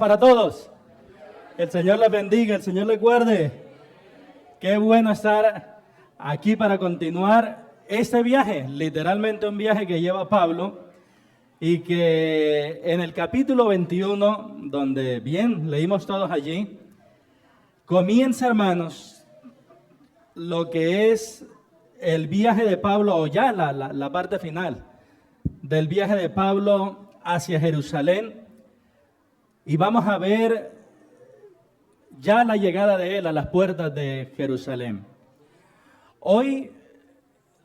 Para todos. El Señor les bendiga, el Señor les guarde. Qué bueno estar aquí para continuar este viaje, literalmente un viaje que lleva Pablo y que en el capítulo 21, donde bien leímos todos allí, comienza, hermanos, lo que es el viaje de Pablo, o ya la parte final del viaje de Pablo hacia Jerusalén. Y vamos a ver ya la llegada de él a las puertas de Jerusalén. Hoy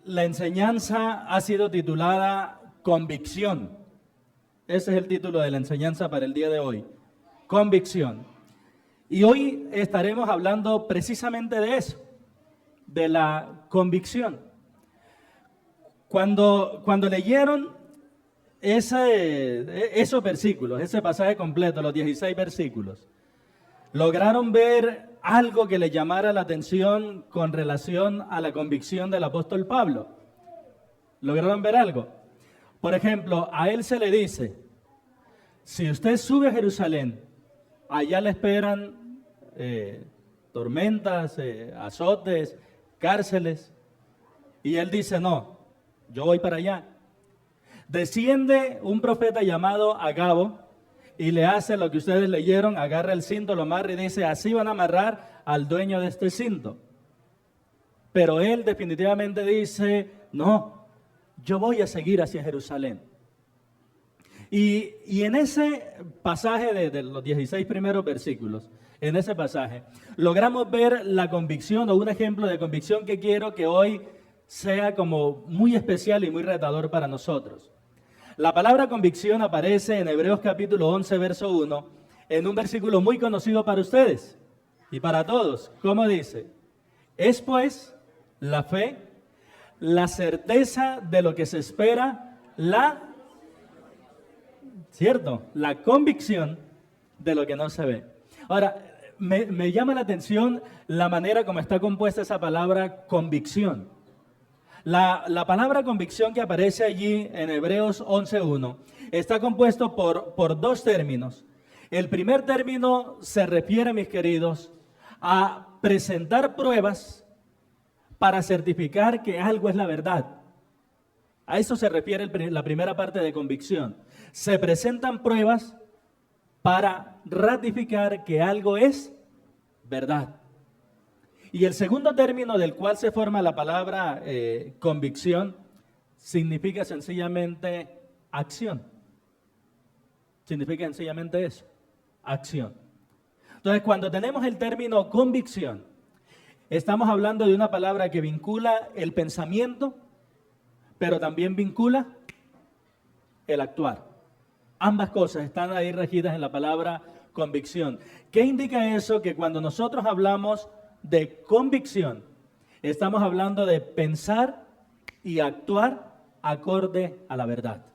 la enseñanza ha sido titulada Convicción. Ese es el título de la enseñanza para el día de hoy. Convicción. Y hoy estaremos hablando precisamente de eso, de la convicción. Cuando leyeron esos versículos, ese pasaje completo, los 16 versículos, lograron ver algo que les llamara la atención con relación a la convicción del apóstol Pablo. ¿Lograron ver algo? Por ejemplo, a él se le dice, si usted sube a Jerusalén, allá le esperan tormentas, azotes, cárceles, y él dice, no, yo voy para allá. Desciende un profeta llamado Agabo y le hace lo que ustedes leyeron, agarra el cinto, lo amarra y dice, así van a amarrar al dueño de este cinto. Pero él definitivamente dice, no, yo voy a seguir hacia Jerusalén. Y en ese pasaje de los 16 primeros versículos, en ese pasaje, logramos ver la convicción o un ejemplo de convicción que quiero que hoy sea como muy especial y muy retador para nosotros. La palabra convicción aparece en Hebreos capítulo 11, verso 1, en un versículo muy conocido para ustedes y para todos. ¿Cómo dice? Es pues la fe, la certeza de lo que se espera, ¿cierto? La convicción de lo que no se ve. Ahora, me llama la atención la manera como está compuesta esa palabra convicción. La palabra convicción que aparece allí en Hebreos 11.1 está compuesto por dos términos. El primer término se refiere, mis queridos, a presentar pruebas para certificar que algo es la verdad. A eso se refiere la primera parte de convicción. Se presentan pruebas para ratificar que algo es verdad. Y el segundo término del cual se forma la palabra convicción significa sencillamente acción. Significa sencillamente eso, acción. Entonces, cuando tenemos el término convicción, estamos hablando de una palabra que vincula el pensamiento, pero también vincula el actuar. Ambas cosas están ahí regidas en la palabra convicción. ¿Qué indica eso? Que cuando nosotros hablamos de convicción, estamos hablando de pensar y actuar acorde a la verdad.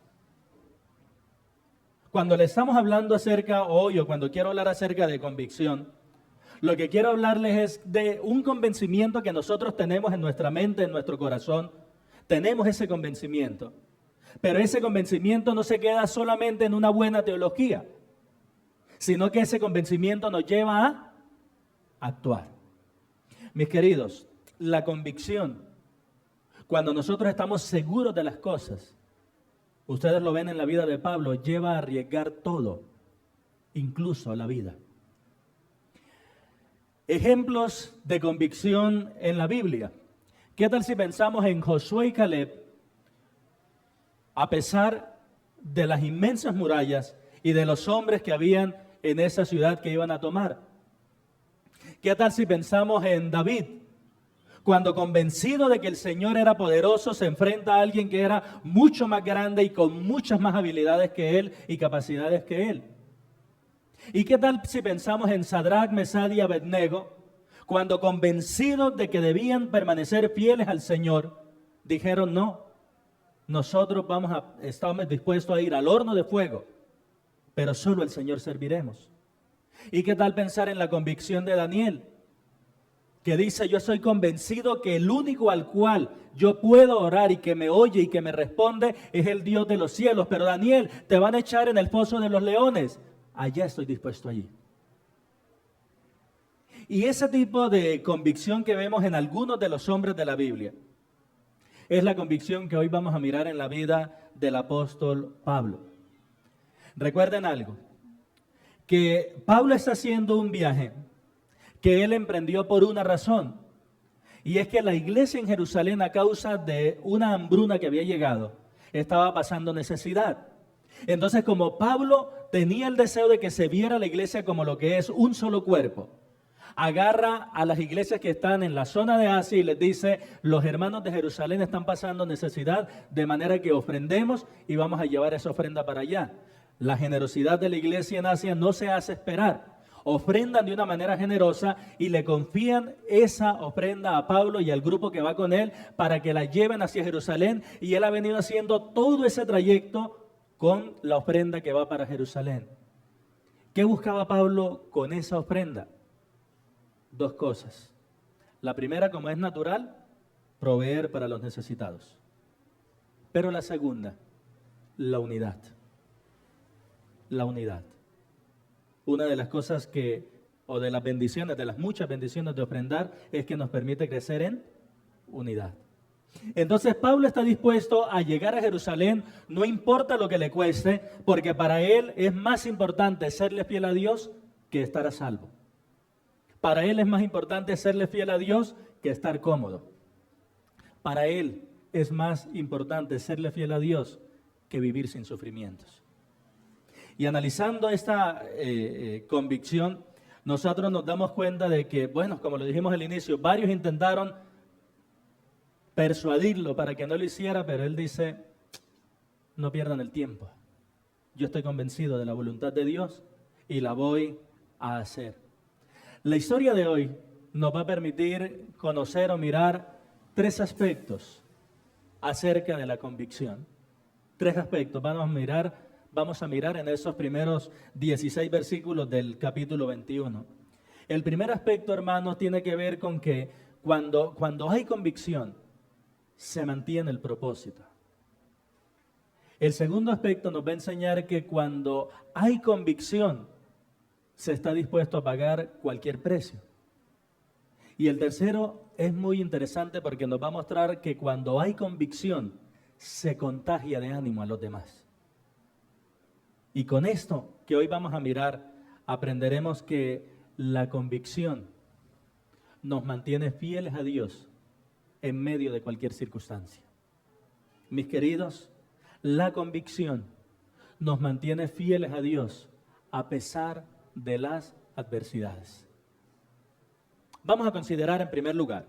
Cuando le estamos hablando acerca hoy, o cuando quiero hablar acerca de convicción, lo que quiero hablarles es de un convencimiento que nosotros tenemos en nuestra mente, en nuestro corazón. Tenemos ese convencimiento, pero ese convencimiento no se queda solamente en una buena teología, sino que ese convencimiento nos lleva a actuar. Mis queridos, la convicción, cuando nosotros estamos seguros de las cosas, ustedes lo ven en la vida de Pablo, lleva a arriesgar todo, incluso la vida. Ejemplos de convicción en la Biblia. ¿Qué tal si pensamos en Josué y Caleb? A pesar de las inmensas murallas y de los hombres que habían en esa ciudad que iban a tomar. ¿Qué tal si pensamos en David? Cuando convencido de que el Señor era poderoso, se enfrenta a alguien que era mucho más grande y con muchas más habilidades que él y capacidades que él. ¿Y qué tal si pensamos en Sadrach, Mesach y Abednego? Cuando convencidos de que debían permanecer fieles al Señor, dijeron no, nosotros estamos dispuestos a ir al horno de fuego, pero solo al Señor serviremos. ¿Y qué tal pensar en la convicción de Daniel? Que dice, yo soy convencido que el único al cual yo puedo orar y que me oye y que me responde es el Dios de los cielos. Pero Daniel, te van a echar en el foso de los leones. allá estoy dispuesto allí. Y ese tipo de convicción que vemos en algunos de los hombres de la Biblia es la convicción que hoy vamos a mirar en la vida del apóstol Pablo. Recuerden algo, que Pablo está haciendo un viaje que él emprendió por una razón, y es que la iglesia en Jerusalén, a causa de una hambruna que había llegado, estaba pasando necesidad. Entonces, como Pablo tenía el deseo de que se viera la iglesia como lo que es un solo cuerpo, agarra a las iglesias que están en la zona de Asia y les dice: los hermanos de Jerusalén están pasando necesidad, de manera que ofrendemos y vamos a llevar esa ofrenda para allá. La generosidad de la iglesia en Asia no se hace esperar. Ofrendan de una manera generosa y le confían esa ofrenda a Pablo y al grupo que va con él para que la lleven hacia Jerusalén, y él ha venido haciendo todo ese trayecto con la ofrenda que va para Jerusalén. ¿Qué buscaba Pablo con esa ofrenda? Dos cosas. La primera, como es natural, proveer para los necesitados. Pero la segunda, la unidad. La unidad. Una de las cosas o de las bendiciones, de las muchas bendiciones de ofrendar, es que nos permite crecer en unidad. Entonces Pablo está dispuesto a llegar a Jerusalén, no importa lo que le cueste, porque para él es más importante serle fiel a Dios que estar a salvo. Para él es más importante serle fiel a Dios que estar cómodo. Para él es más importante serle fiel a Dios que vivir sin sufrimientos. Y analizando esta convicción, nosotros nos damos cuenta de que, bueno, como lo dijimos al inicio, varios intentaron persuadirlo para que no lo hiciera, pero él dice: no pierdan el tiempo. Yo estoy convencido de la voluntad de Dios y la voy a hacer. La historia de hoy nos va a permitir conocer o mirar tres aspectos acerca de la convicción. Tres aspectos vamos a mirar en esos primeros 16 versículos del capítulo 21. El primer aspecto, hermanos, tiene que ver con que cuando hay convicción, se mantiene el propósito. El segundo aspecto nos va a enseñar que cuando hay convicción, se está dispuesto a pagar cualquier precio. Y el tercero es muy interesante porque nos va a mostrar que cuando hay convicción, se contagia de ánimo a los demás. Y con esto que hoy vamos a mirar, aprenderemos que la convicción nos mantiene fieles a Dios en medio de cualquier circunstancia. Mis queridos, la convicción nos mantiene fieles a Dios a pesar de las adversidades. Vamos a considerar en primer lugar,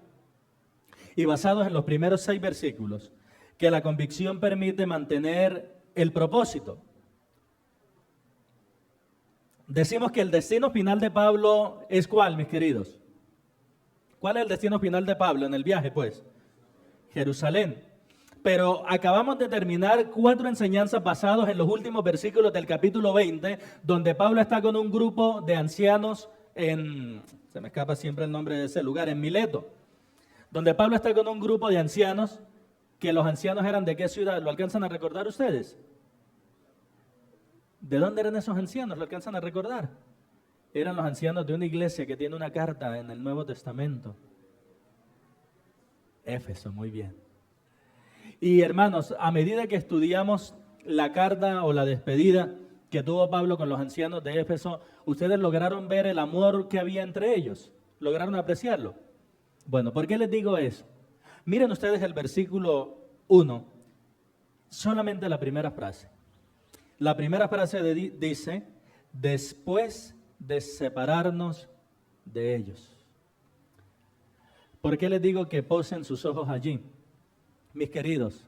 y basados en los primeros 6 versículos, que la convicción permite mantener el propósito. Decimos que el destino final de Pablo es ¿cuál, mis queridos? ¿Cuál es el destino final de Pablo en el viaje, pues? Jerusalén. Pero acabamos de terminar 4 enseñanzas basadas en los últimos versículos del capítulo 20, donde Pablo está con un grupo de ancianos se me escapa siempre el nombre de ese lugar, en Mileto, donde Pablo está con un grupo de ancianos, que los ancianos eran ¿de qué ciudad? ¿Lo alcanzan a recordar ustedes? ¿De dónde eran esos ancianos? ¿Lo alcanzan a recordar? Eran los ancianos de una iglesia que tiene una carta en el Nuevo Testamento. Éfeso, muy bien. Y hermanos, a medida que estudiamos la carta o la despedida que tuvo Pablo con los ancianos de Éfeso, ¿ustedes lograron ver el amor que había entre ellos? ¿Lograron apreciarlo? Bueno, ¿por qué les digo eso? Miren ustedes el versículo 1, solamente la primera frase. La primera frase dice: después de separarnos de ellos. ¿Por qué les digo que posen sus ojos allí? Mis queridos,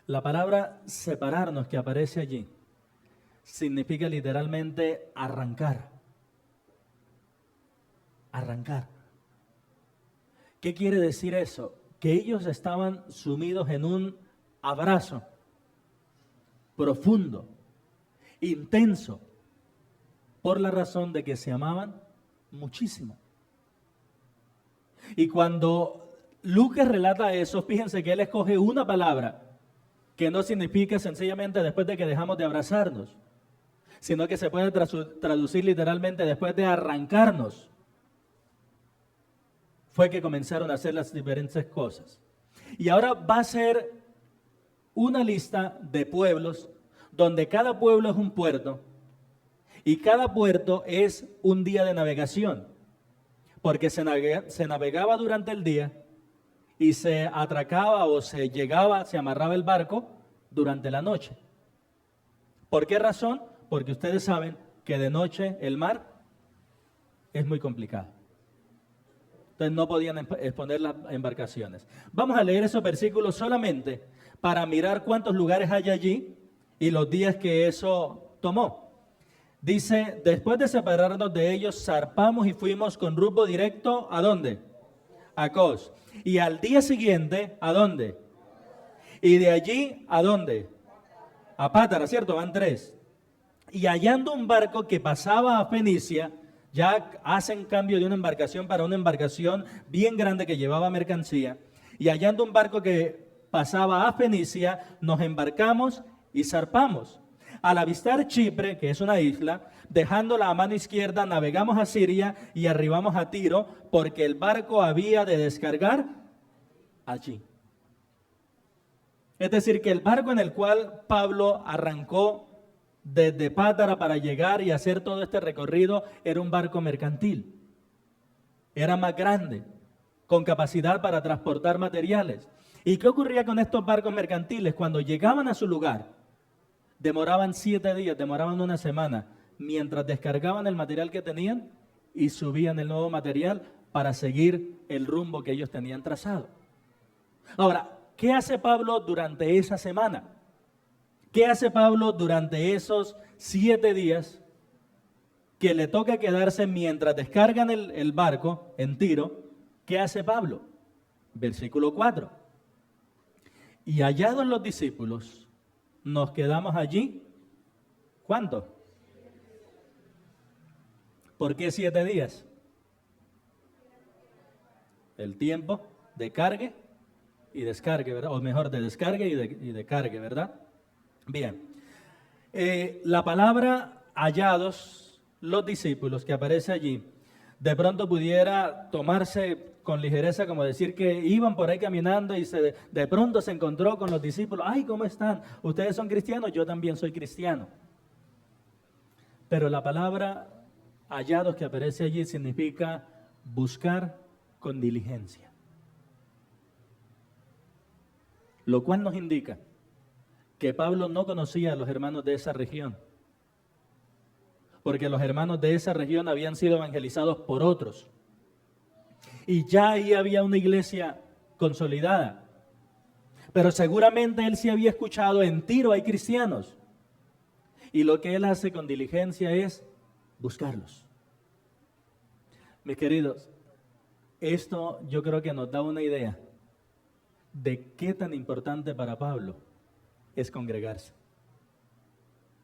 la palabra separarnos que aparece allí significa literalmente arrancar. Arrancar. ¿Qué quiere decir eso? Que ellos estaban sumidos en un abrazo profundo, intenso, por la razón de que se amaban muchísimo. Y cuando Lucas relata eso, fíjense que él escoge una palabra que no significa sencillamente después de que dejamos de abrazarnos, sino que se puede traducir literalmente después de arrancarnos, fue que comenzaron a hacer las diferentes cosas. Y ahora va a ser una lista de pueblos donde cada pueblo es un puerto y cada puerto es un día de navegación, porque se navegaba durante el día y se atracaba o se llegaba, se amarraba el barco durante la noche. ¿Por qué razón? Porque ustedes saben que de noche el mar es muy complicado. Entonces no podían exponer las embarcaciones. Vamos a leer esos versículos solamente para mirar cuántos lugares hay allí y los días que eso tomó. Dice, después de separarnos de ellos, zarpamos y fuimos con rumbo directo, ¿a dónde? A Cos. Y al día siguiente, ¿a dónde? Y de allí, ¿a dónde? A Pátara, ¿cierto? Van 3. Y hallando un barco que pasaba a Fenicia, ya hacen cambio de una embarcación para una embarcación bien grande que llevaba mercancía. Y hallando un barco que pasaba a Fenicia, nos embarcamos y zarpamos. Al avistar Chipre, que es una isla, dejándola a mano izquierda, navegamos a Siria y arribamos a Tiro, porque el barco había de descargar allí. Es decir, que el barco en el cual Pablo arrancó desde Pátara para llegar y hacer todo este recorrido era un barco mercantil. Era más grande, con capacidad para transportar materiales. ¿Y qué ocurría con estos barcos mercantiles? Cuando llegaban a su lugar, demoraban 7 días, demoraban una semana, mientras descargaban el material que tenían y subían el nuevo material para seguir el rumbo que ellos tenían trazado. Ahora, ¿qué hace Pablo durante esa semana? ¿Qué hace Pablo durante esos 7 días que le toca quedarse mientras descargan el barco en Tiro? ¿Qué hace Pablo? Versículo 4. Y hallados los discípulos, nos quedamos allí. ¿Cuánto? ¿Por qué 7 días? El tiempo de cargue y descargue, ¿verdad? O mejor, de descargue y de cargue, ¿verdad? Bien. La palabra hallados, los discípulos, que aparece allí, de pronto pudiera tomarse con ligereza como decir que iban por ahí caminando y de pronto se encontró con los discípulos. ¡Ay, cómo están! ¿Ustedes son cristianos? Yo también soy cristiano. Pero la palabra hallados que aparece allí significa buscar con diligencia. Lo cual nos indica que Pablo no conocía a los hermanos de esa región, porque los hermanos de esa región habían sido evangelizados por otros. Y ya ahí había una iglesia consolidada. Pero seguramente él sí había escuchado, en Tiro hay cristianos. Y lo que él hace con diligencia es buscarlos. Mis queridos, esto yo creo que nos da una idea de qué tan importante para Pablo es congregarse.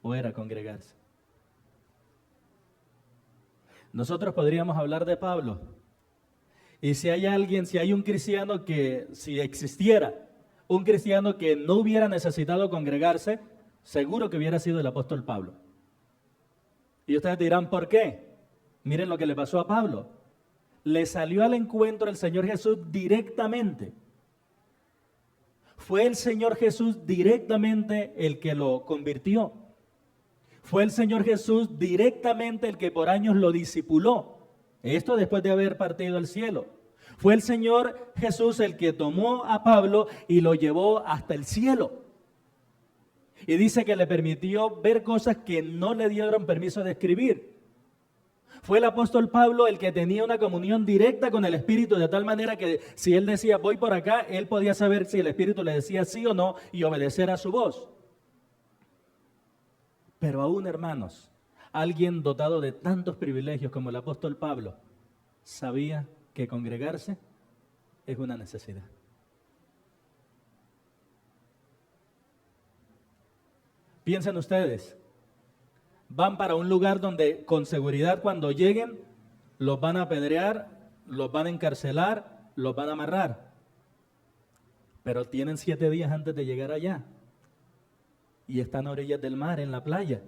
O era congregarse. Nosotros podríamos hablar de Pablo. Y si hay alguien, si hay un cristiano que, si existiera un cristiano que no hubiera necesitado congregarse, seguro que hubiera sido el apóstol Pablo. Y ustedes dirán, ¿por qué? Miren lo que le pasó a Pablo. Le salió al encuentro el Señor Jesús directamente. Fue el Señor Jesús directamente el que lo convirtió. Fue el Señor Jesús directamente el que por años lo discipuló. Esto después de haber partido al cielo. Fue el Señor Jesús el que tomó a Pablo y lo llevó hasta el cielo. Y dice que le permitió ver cosas que no le dieron permiso de escribir. Fue el apóstol Pablo el que tenía una comunión directa con el Espíritu, de tal manera que si él decía voy por acá, él podía saber si el Espíritu le decía sí o no y obedecer a su voz. Pero aún, hermanos, alguien dotado de tantos privilegios como el apóstol Pablo sabía que congregarse es una necesidad. Piensen ustedes, van para un lugar donde con seguridad cuando lleguen los van a apedrear, los van a encarcelar, los van a amarrar. Pero tienen 7 días antes de llegar allá y están a orillas del mar, en la playa.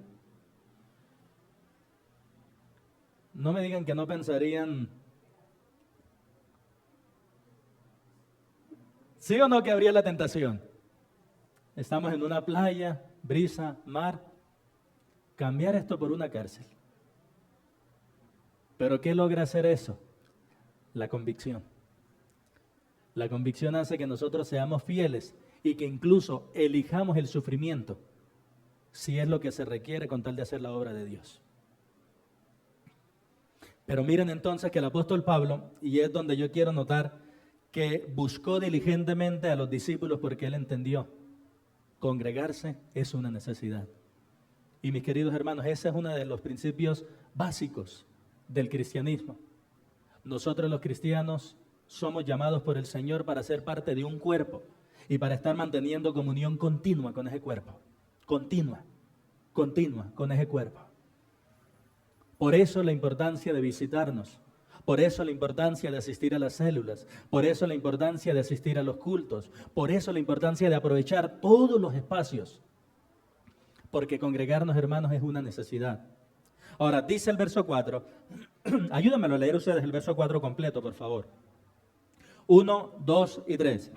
no me digan que no pensarían, ¿sí o no que habría la tentación? Estamos en una playa, brisa, mar, cambiar esto por una cárcel. ¿Pero qué logra hacer eso? La convicción. La convicción hace que nosotros seamos fieles y que incluso elijamos el sufrimiento, si es lo que se requiere con tal de hacer la obra de Dios. Pero miren entonces que el apóstol Pablo, y es donde yo quiero notar, que buscó diligentemente a los discípulos porque él entendió, congregarse es una necesidad. Y mis queridos hermanos, ese es uno de los principios básicos del cristianismo. Nosotros los cristianos somos llamados por el Señor para ser parte de un cuerpo y para estar manteniendo comunión continua con ese cuerpo. Continua con ese cuerpo. Por eso la importancia de visitarnos, por eso la importancia de asistir a las células, por eso la importancia de asistir a los cultos, por eso la importancia de aprovechar todos los espacios, porque congregarnos, hermanos, es una necesidad. Ahora, dice el verso 4, ayúdenmelo a leer ustedes el verso 4 completo, por favor. 1, 2 y 3.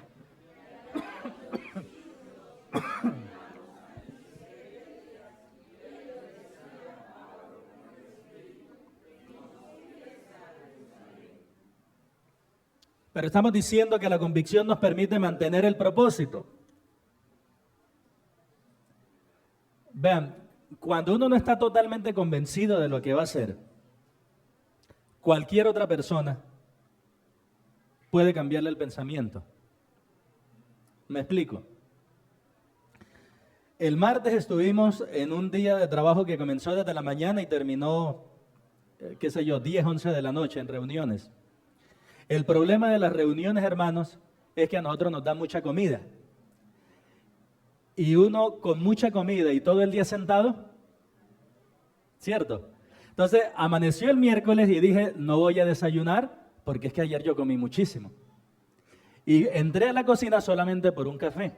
Pero estamos diciendo que la convicción nos permite mantener el propósito. Vean, cuando uno no está totalmente convencido de lo que va a hacer, cualquier otra persona puede cambiarle el pensamiento. ¿Me explico? El martes estuvimos en un día de trabajo que comenzó desde la mañana y terminó, 10, 11 de la noche en reuniones. El problema de las reuniones, hermanos, es que a nosotros nos dan mucha comida. Y uno con mucha comida y todo el día sentado, ¿cierto? Entonces, amaneció el miércoles y dije, no voy a desayunar porque es que ayer yo comí muchísimo. Y entré a la cocina solamente por un café.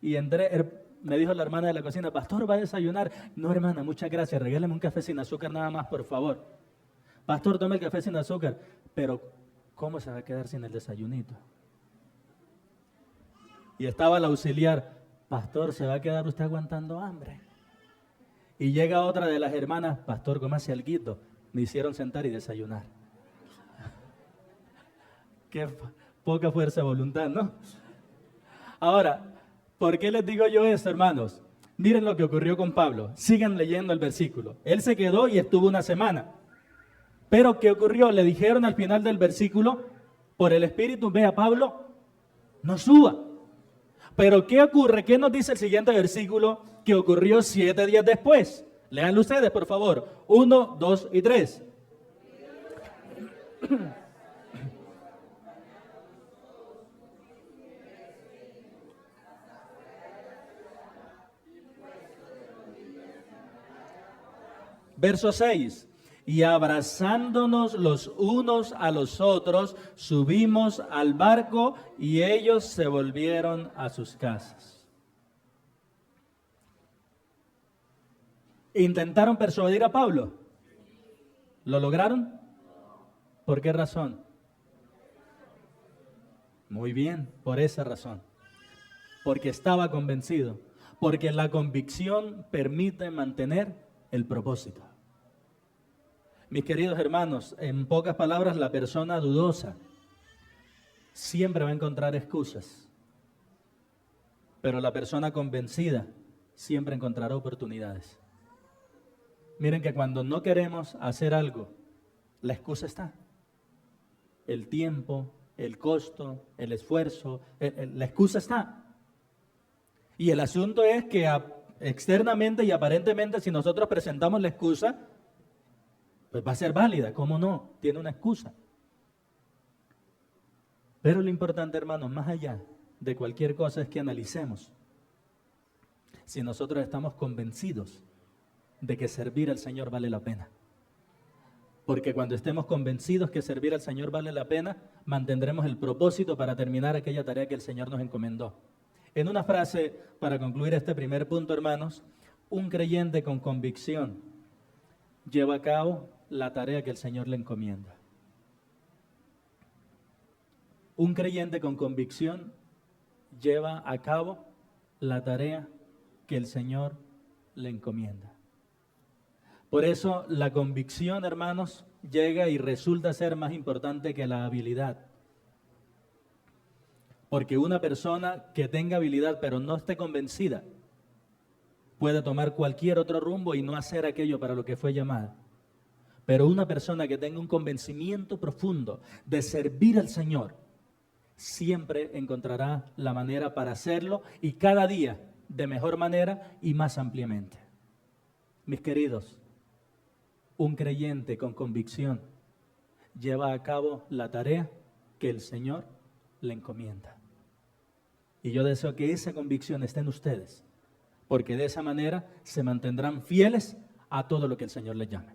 Y me dijo la hermana de la cocina, pastor, ¿va a desayunar? No, hermana, muchas gracias, regáleme un café sin azúcar nada más, por favor. Pastor, tome el café sin azúcar. Pero, ¿cómo se va a quedar sin el desayunito? Y estaba el auxiliar, pastor, ¿se va a quedar usted aguantando hambre? Y llega otra de las hermanas, pastor, cómase alguito. Me hicieron sentar y desayunar. Qué poca fuerza de voluntad, ¿no? Ahora, ¿por qué les digo yo esto, hermanos? Miren lo que ocurrió con Pablo. Sigan leyendo el versículo. Él se quedó y estuvo una semana. Pero ¿qué ocurrió? Le dijeron al final del versículo, por el Espíritu, ve a Pablo, no suba. Pero ¿qué ocurre? ¿Qué nos dice el siguiente versículo que ocurrió 7 días después? Léanlo ustedes, por favor. 1, 2 y 3. Verso 6. Y abrazándonos los unos a los otros, subimos al barco y ellos se volvieron a sus casas. ¿Intentaron persuadir a Pablo? ¿Lo lograron? ¿Por qué razón? Muy bien, por esa razón. Porque estaba convencido. Porque la convicción permite mantener el propósito. Mis queridos hermanos, en pocas palabras, la persona dudosa siempre va a encontrar excusas, pero la persona convencida siempre encontrará oportunidades. Miren que cuando no queremos hacer algo, la excusa está. El tiempo, el costo, el esfuerzo, la excusa está. Y el asunto es que externamente y aparentemente, si nosotros presentamos la excusa, pues va a ser válida, ¿cómo no? Tiene una excusa. Pero lo importante, hermanos, más allá de cualquier cosa es que analicemos si nosotros estamos convencidos de que servir al Señor vale la pena. Porque cuando estemos convencidos que servir al Señor vale la pena, mantendremos el propósito para terminar aquella tarea que el Señor nos encomendó. En una frase, para concluir este primer punto, hermanos, un creyente con convicción lleva a cabo la tarea que el Señor le encomienda. Un creyente con convicción lleva a cabo la tarea que el Señor le encomienda. Por eso la convicción, hermanos, llega y resulta ser más importante que la habilidad. Porque una persona que tenga habilidad pero no esté convencida puede tomar cualquier otro rumbo y no hacer aquello para lo que fue llamada. Pero una persona que tenga un convencimiento profundo de servir al Señor siempre encontrará la manera para hacerlo y cada día de mejor manera y más ampliamente. Mis queridos, un creyente con convicción lleva a cabo la tarea que el Señor le encomienda. Y yo deseo que esa convicción esté en ustedes, porque de esa manera se mantendrán fieles a todo lo que el Señor les llame.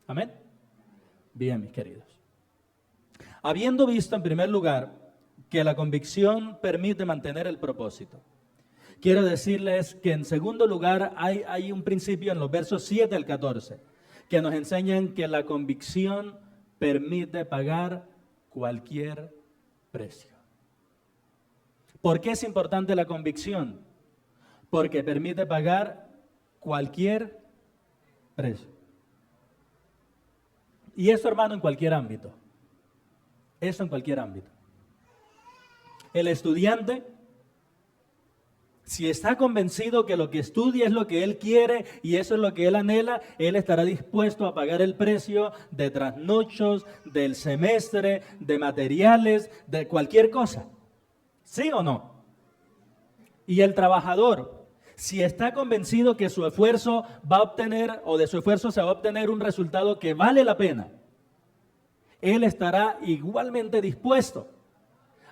Amén. Bien, mis queridos. Habiendo visto en primer lugar que la convicción permite mantener el propósito, quiero decirles que en segundo lugar hay un principio en los versos 7 al 14 que nos enseñan que la convicción permite pagar cualquier precio. ¿Por qué es importante la convicción? Porque permite pagar cualquier precio. Y eso, hermano, en cualquier ámbito. Eso en cualquier ámbito. El estudiante, si está convencido que lo que estudia es lo que él quiere y eso es lo que él anhela, él estará dispuesto a pagar el precio de trasnochos, del semestre, de materiales, de cualquier cosa. ¿Sí o no? Y el trabajador, si está convencido que su esfuerzo va a obtener, o de su esfuerzo se va a obtener un resultado que vale la pena, él estará igualmente dispuesto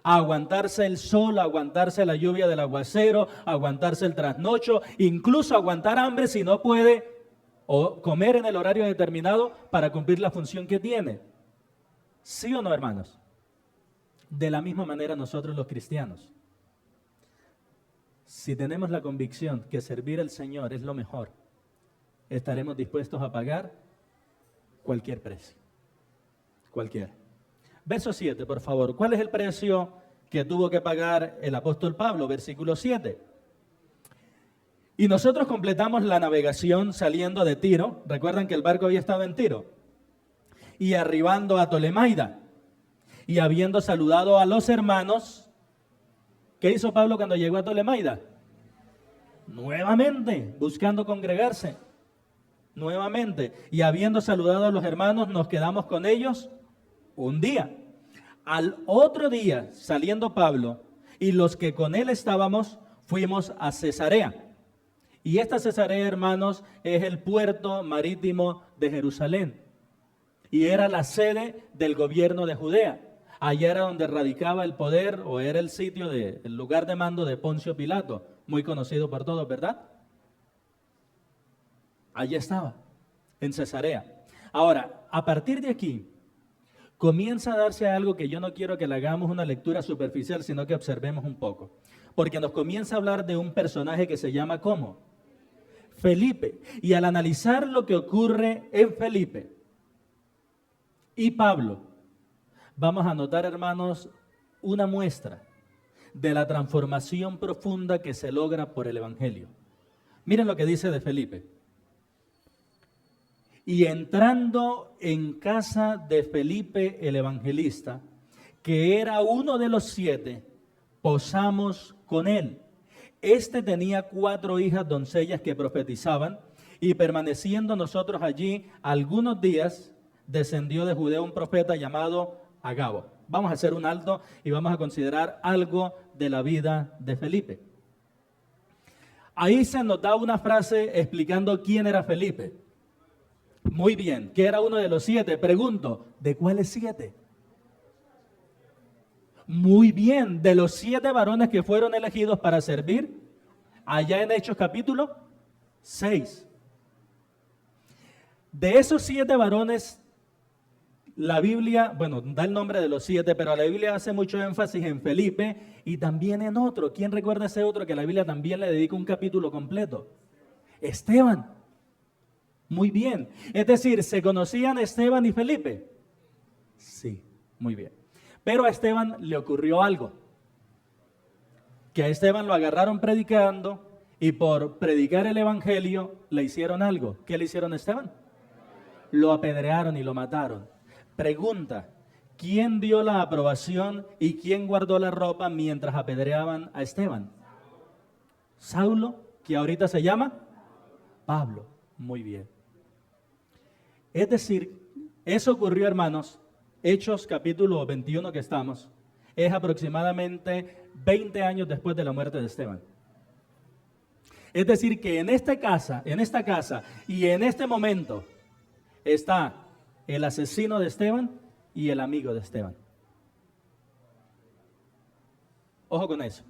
a aguantarse el sol, a aguantarse la lluvia del aguacero, a aguantarse el trasnocho, incluso aguantar hambre si no puede, o comer en el horario determinado para cumplir la función que tiene. ¿Sí o no, hermanos? De la misma manera nosotros los cristianos, si tenemos la convicción que servir al Señor es lo mejor, estaremos dispuestos a pagar cualquier precio. Cualquier. Verso 7, por favor. ¿Cuál es el precio que tuvo que pagar el apóstol Pablo? Versículo 7. Y nosotros completamos la navegación saliendo de Tiro. Recuerdan que el barco había estado en Tiro. Y arribando a Tolemaida. Y habiendo saludado a los hermanos, ¿qué hizo Pablo cuando llegó a Tolemaida? Nuevamente, buscando congregarse. Nuevamente. Y habiendo saludado a los hermanos, nos quedamos con ellos un día. Al otro día, saliendo Pablo y los que con él estábamos, fuimos a Cesarea. Y esta Cesarea, hermanos, es el puerto marítimo de Jerusalén. Y era la sede del gobierno de Judea. Allá era donde radicaba el poder, o era el sitio, el lugar de mando de Poncio Pilato, muy conocido por todos, ¿verdad? Allí estaba, en Cesarea. Ahora, a partir de aquí, comienza a darse algo que yo no quiero que le hagamos una lectura superficial, sino que observemos un poco. Porque nos comienza a hablar de un personaje que se llama ¿cómo? Felipe. Y al analizar lo que ocurre en Felipe y Pablo, vamos a notar, hermanos, una muestra de la transformación profunda que se logra por el Evangelio. Miren lo que dice de Felipe. Y entrando en casa de Felipe el evangelista, que era uno de los 7, posamos con él. Este tenía 4 hijas doncellas que profetizaban, y permaneciendo nosotros allí algunos días, descendió de Judea un profeta llamado Agabo. Vamos a hacer un alto y vamos a considerar algo de la vida de Felipe. Ahí se nos da una frase explicando quién era Felipe. Muy bien, que era uno de los 7. Pregunto, ¿de cuáles 7? Muy bien, de los 7 varones que fueron elegidos para servir, allá en Hechos capítulo 6. De esos 7 varones, la Biblia, da el nombre de los 7, pero la Biblia hace mucho énfasis en Felipe y también en otro. ¿Quién recuerda ese otro que la Biblia también le dedica un capítulo completo? Esteban. Muy bien. Es decir, ¿se conocían Esteban y Felipe? Sí, muy bien. Pero a Esteban le ocurrió algo. Que a Esteban lo agarraron predicando y por predicar el evangelio le hicieron algo. ¿Qué le hicieron a Esteban? Lo apedrearon y lo mataron. Pregunta, ¿quién dio la aprobación y quién guardó la ropa mientras apedreaban a Esteban? Saulo, que ahorita se llama Pablo. Muy bien. Es decir, eso ocurrió, hermanos, Hechos capítulo 21 que estamos, es aproximadamente 20 años después de la muerte de Esteban. Es decir, que en esta casa y en este momento está el asesino de Esteban y el amigo de Esteban. Ojo con eso.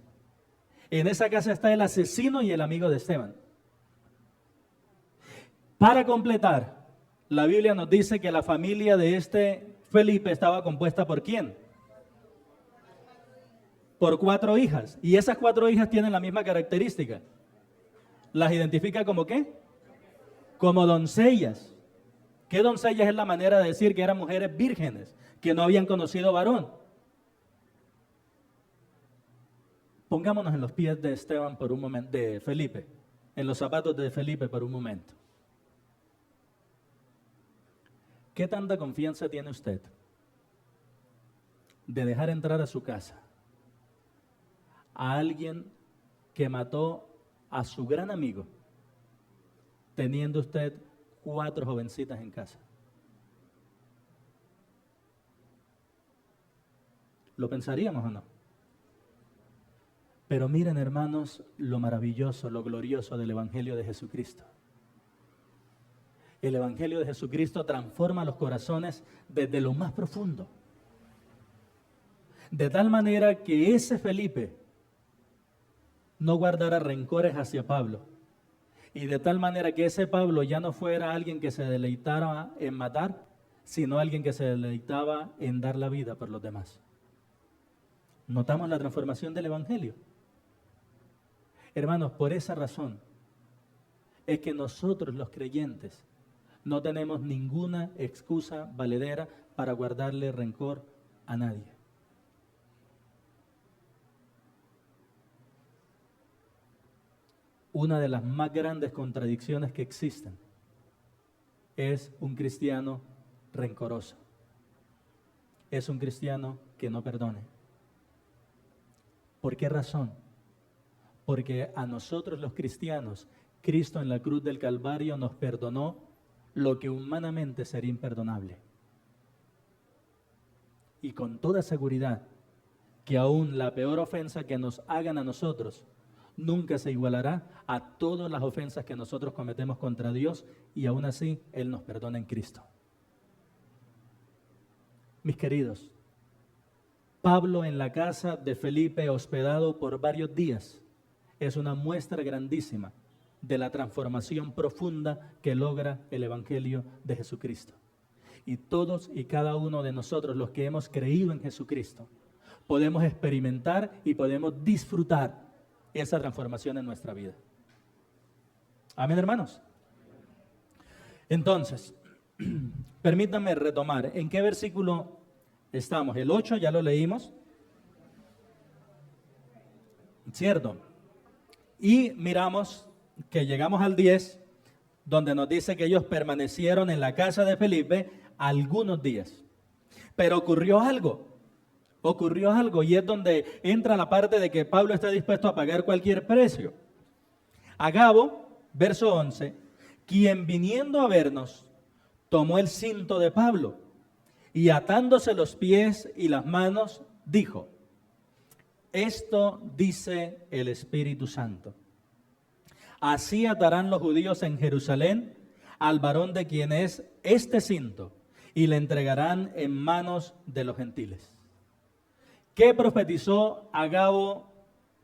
En esa casa está el asesino y el amigo de Esteban. Para completar, la Biblia nos dice que la familia de este Felipe estaba compuesta ¿por quién? Por 4 hijas. Y esas 4 hijas tienen la misma característica. ¿Las identifica como qué? Como doncellas. ¿Qué doncellas es la manera de decir que eran mujeres vírgenes, que no habían conocido varón? Pongámonos en los pies de Esteban por un momento, de Felipe, en los zapatos de Felipe por un momento. ¿Qué tanta confianza tiene usted de dejar entrar a su casa a alguien que mató a su gran amigo, teniendo usted 4 jovencitas en casa? ¿Lo pensaríamos o no? Pero miren, hermanos, lo maravilloso, lo glorioso del Evangelio de Jesucristo. El Evangelio de Jesucristo transforma los corazones desde lo más profundo. De tal manera que ese Felipe no guardara rencores hacia Pablo. Y de tal manera que ese Pablo ya no fuera alguien que se deleitara en matar, sino alguien que se deleitaba en dar la vida por los demás. ¿Notamos la transformación del Evangelio? Hermanos, por esa razón es que nosotros los creyentes no tenemos ninguna excusa valedera para guardarle rencor a nadie. Una de las más grandes contradicciones que existen es un cristiano rencoroso. Es un cristiano que no perdone. ¿Por qué razón? Porque a nosotros los cristianos, Cristo en la cruz del Calvario nos perdonó lo que humanamente sería imperdonable. Y con toda seguridad que aún la peor ofensa que nos hagan a nosotros nunca se igualará a todas las ofensas que nosotros cometemos contra Dios, y aún así Él nos perdona en Cristo. Mis queridos, Pablo en la casa de Felipe, hospedado por varios días, es una muestra grandísima de la transformación profunda que logra el Evangelio de Jesucristo. Y todos y cada uno de nosotros, los que hemos creído en Jesucristo, podemos experimentar y podemos disfrutar esa transformación en nuestra vida. Amén, hermanos. Entonces, permítanme retomar. ¿En qué versículo estamos? El 8 ya lo leímos, ¿cierto? Y miramos que llegamos al 10, donde nos dice que ellos permanecieron en la casa de Felipe algunos días. Pero ocurrió algo, y es donde entra la parte de que Pablo está dispuesto a pagar cualquier precio. Agabo, verso 11, quien viniendo a vernos, tomó el cinto de Pablo y atándose los pies y las manos, dijo: esto dice el Espíritu Santo. Así atarán los judíos en Jerusalén al varón de quien es este cinto y le entregarán en manos de los gentiles. ¿Qué profetizó Agabo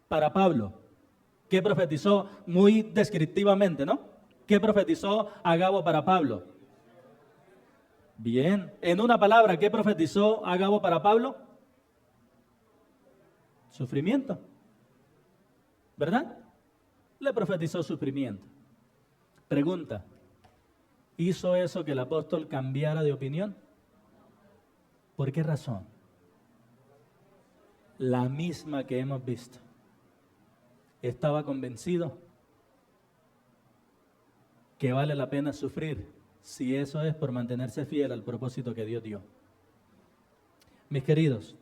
para Pablo? ¿Qué profetizó muy descriptivamente, no? ¿Qué profetizó Agabo para Pablo? Bien, en una palabra, ¿qué profetizó Agabo para Pablo? Sufrimiento, ¿verdad? Le profetizó sufrimiento. Pregunta, ¿Hizo eso que el apóstol cambiara de opinión? ¿Por qué razón? La misma que hemos visto. Estaba convencido que vale la pena sufrir si eso es por mantenerse fiel al propósito que Dios dio. Mis queridos,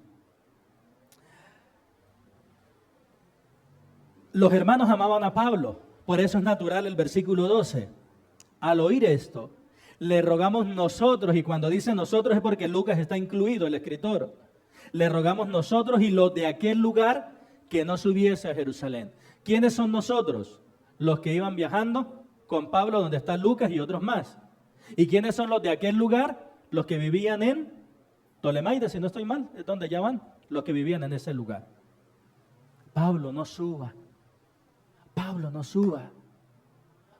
los hermanos amaban a Pablo, por eso es natural el versículo 12. Al oír esto, le rogamos nosotros, y cuando dice nosotros es porque Lucas está incluido, el escritor, le rogamos nosotros y los de aquel lugar que no subiese a Jerusalén. ¿Quiénes son nosotros? Los que iban viajando con Pablo, donde está Lucas y otros más. ¿Y quiénes son los de aquel lugar? Los que vivían en Tolemaida, si no estoy mal, es donde ya van, los que vivían en ese lugar. Pablo, no suba. Pablo, no suba.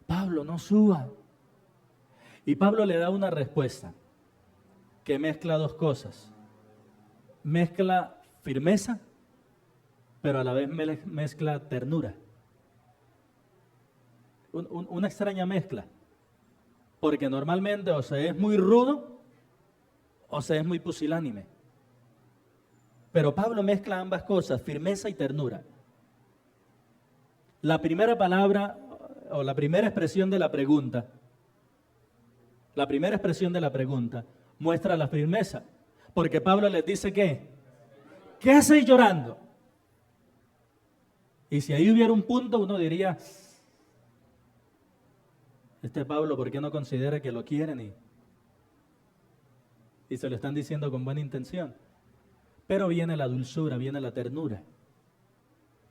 Pablo, no suba. Y Pablo le da una respuesta que mezcla dos cosas. Mezcla firmeza, pero a la vez mezcla ternura. Una extraña mezcla. Porque normalmente o se es muy rudo o se es muy pusilánime. Pero Pablo mezcla ambas cosas, firmeza y ternura. La primera palabra o la primera expresión de la pregunta, muestra la firmeza. Porque Pablo les dice ¿qué hacéis llorando? Y si ahí hubiera un punto, uno diría, Pablo, ¿por qué no considera que lo quieren? Y se lo están diciendo con buena intención. Pero viene la dulzura, viene la ternura.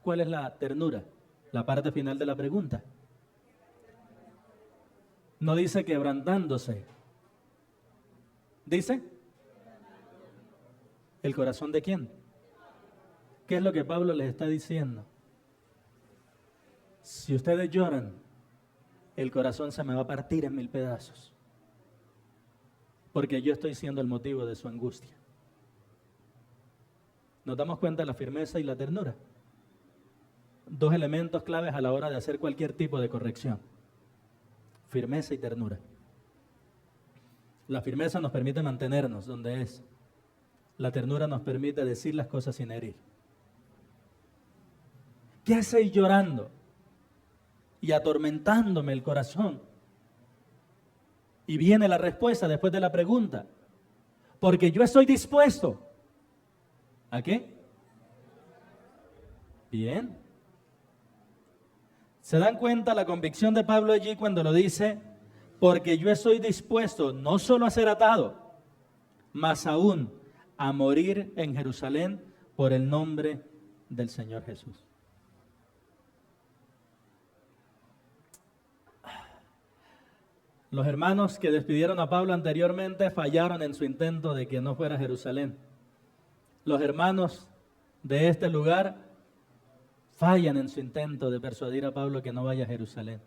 ¿Cuál es la ternura? La parte final de la pregunta. No dice quebrantándose. Dice, ¿el corazón de quién? ¿Qué es lo que Pablo les está diciendo? Si ustedes lloran, el corazón se me va a partir en 1000 pedazos. Porque yo estoy siendo el motivo de su angustia. ¿Nos damos cuenta de la firmeza y la ternura? Dos elementos claves a la hora de hacer cualquier tipo de corrección. Firmeza y ternura. La firmeza nos permite mantenernos donde es. La ternura nos permite decir las cosas sin herir. ¿Qué hacéis llorando y atormentándome el corazón? Y viene la respuesta después de la pregunta. Porque yo estoy dispuesto. ¿A qué? Bien. ¿Se dan cuenta la convicción de Pablo allí cuando lo dice? Porque yo estoy dispuesto no solo a ser atado, más aún a morir en Jerusalén por el nombre del Señor Jesús. Los hermanos que despidieron a Pablo anteriormente fallaron en su intento de que no fuera a Jerusalén. Los hermanos de este lugar fallan en su intento de persuadir a Pablo que no vaya a Jerusalén.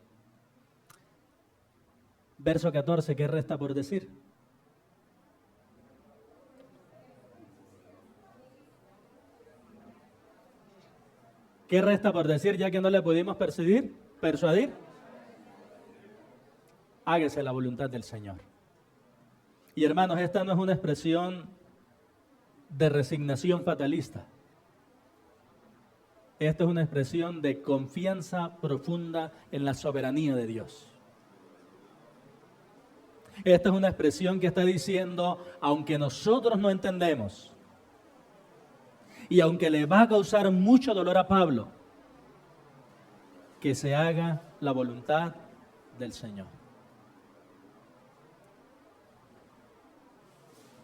Verso 14, ¿qué resta por decir? ¿Qué resta por decir ya que no le pudimos persuadir? Hágase la voluntad del Señor. Y hermanos, esta no es una expresión de resignación fatalista. Esta es una expresión de confianza profunda en la soberanía de Dios. Esta es una expresión que está diciendo, aunque nosotros no entendemos, y aunque le va a causar mucho dolor a Pablo, que se haga la voluntad del Señor.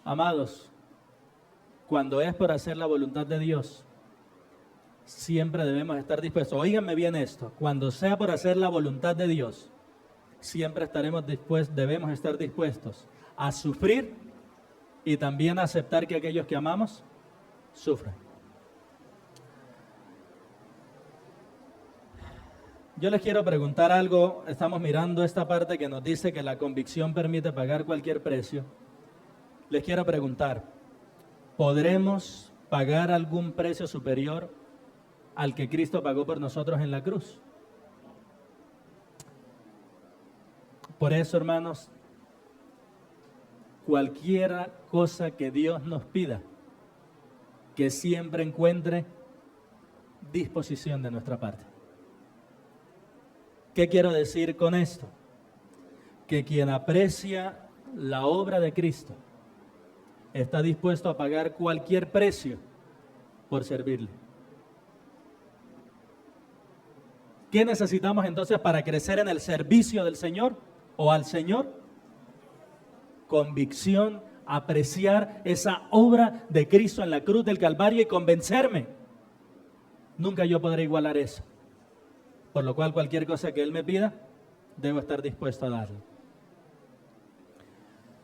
Amados, cuando es por hacer la voluntad de Dios, siempre debemos estar dispuestos. Óiganme bien esto, cuando sea por hacer la voluntad de Dios, siempre debemos estar dispuestos a sufrir y también a aceptar que aquellos que amamos sufran. Yo les quiero preguntar algo. Estamos mirando esta parte que nos dice que la convicción permite pagar cualquier precio. Les quiero preguntar, ¿podremos pagar algún precio superior al que Cristo pagó por nosotros en la cruz? Por eso, hermanos, cualquier cosa que Dios nos pida, que siempre encuentre disposición de nuestra parte. ¿Qué quiero decir con esto? Que quien aprecia la obra de Cristo está dispuesto a pagar cualquier precio por servirle. ¿Qué necesitamos entonces para crecer en el servicio del Señor o al Señor? Convicción, apreciar esa obra de Cristo en la cruz del Calvario y convencerme. Nunca yo podré igualar eso. Por lo cual cualquier cosa que Él me pida, debo estar dispuesto a darle.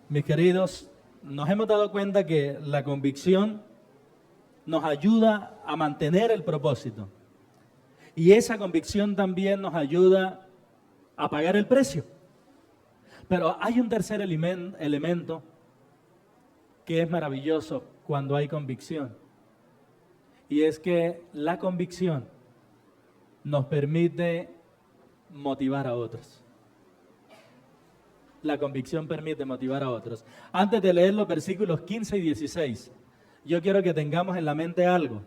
Mis queridos, nos hemos dado cuenta que la convicción nos ayuda a mantener el propósito. Y esa convicción también nos ayuda a pagar el precio. Pero hay un tercer elemento que es maravilloso cuando hay convicción. Y es que la convicción nos permite motivar a otros. La convicción permite motivar a otros. Antes de leer los versículos 15 y 16, yo quiero que tengamos en la mente algo.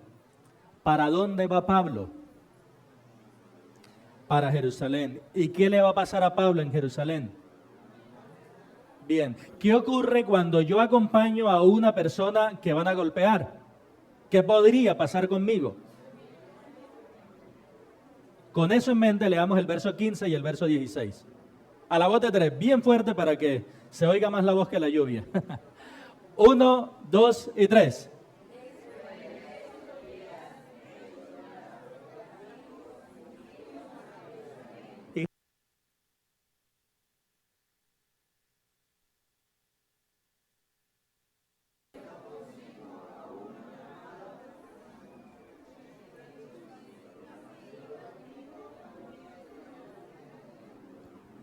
¿Para dónde va Pablo? Para Jerusalén. ¿Y qué le va a pasar a Pablo en Jerusalén? Bien, ¿qué ocurre cuando yo acompaño a una persona que van a golpear? ¿Qué podría pasar conmigo? Con eso en mente leamos el verso 15 y el verso 16. A la voz de tres, bien fuerte para que se oiga más la voz que la lluvia. 1, 2 y 3.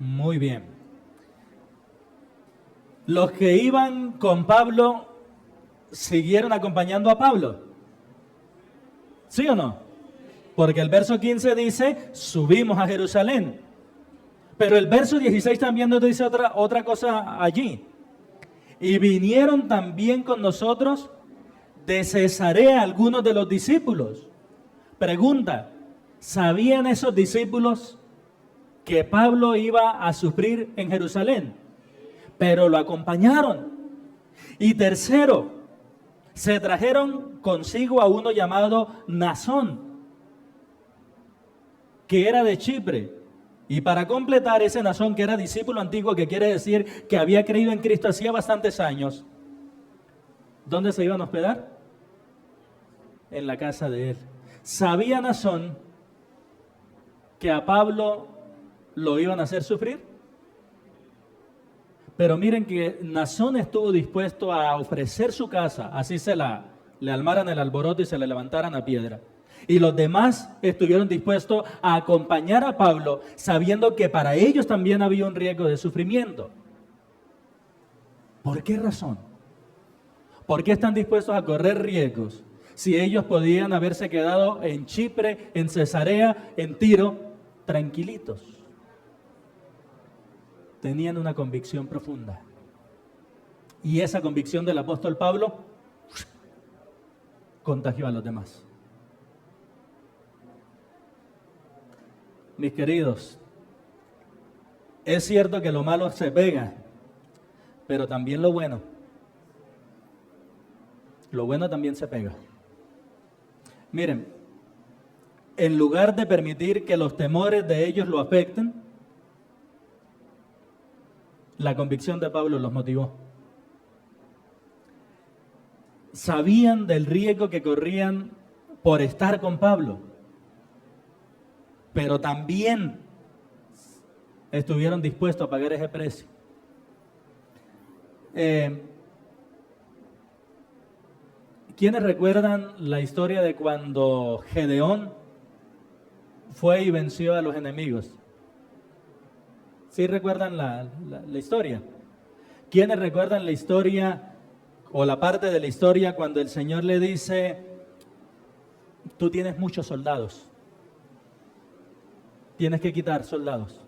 Muy bien. Los que iban con Pablo siguieron acompañando a Pablo. ¿Sí o no? Porque el verso 15 dice, subimos a Jerusalén. Pero el verso 16 también nos dice otra cosa allí. Y vinieron también con nosotros de Cesarea algunos de los discípulos. Pregunta, ¿sabían esos discípulos que Pablo iba a sufrir en Jerusalén? Pero lo acompañaron. Y tercero, se trajeron consigo a uno llamado Nasón, que era de Chipre. Y para completar, ese Nasón, que era discípulo antiguo, que quiere decir que había creído en Cristo hacía bastantes años, ¿dónde se iban a hospedar? En la casa de él. ¿Sabía Nasón que a Pablo lo iban a hacer sufrir? Pero miren que Nasón estuvo dispuesto a ofrecer su casa, así le armaran el alboroto y se le levantaran a piedra. Y los demás estuvieron dispuestos a acompañar a Pablo, sabiendo que para ellos también había un riesgo de sufrimiento. ¿Por qué razón? ¿Por qué están dispuestos a correr riesgos si ellos podían haberse quedado en Chipre, en Cesarea, en Tiro, tranquilitos? Tenían una convicción profunda. Y esa convicción del apóstol Pablo contagió a los demás. Mis queridos, es cierto que lo malo se pega, pero también lo bueno. Lo bueno también se pega. Miren, en lugar de permitir que los temores de ellos lo afecten, la convicción de Pablo los motivó. Sabían del riesgo que corrían por estar con Pablo, pero también estuvieron dispuestos a pagar ese precio. ¿Quiénes recuerdan la historia de cuando Gedeón fue y venció a los enemigos? ¿Sí recuerdan la historia? ¿Quiénes recuerdan la historia o la parte de la historia cuando el Señor le dice, tú tienes muchos soldados, tienes que quitar soldados?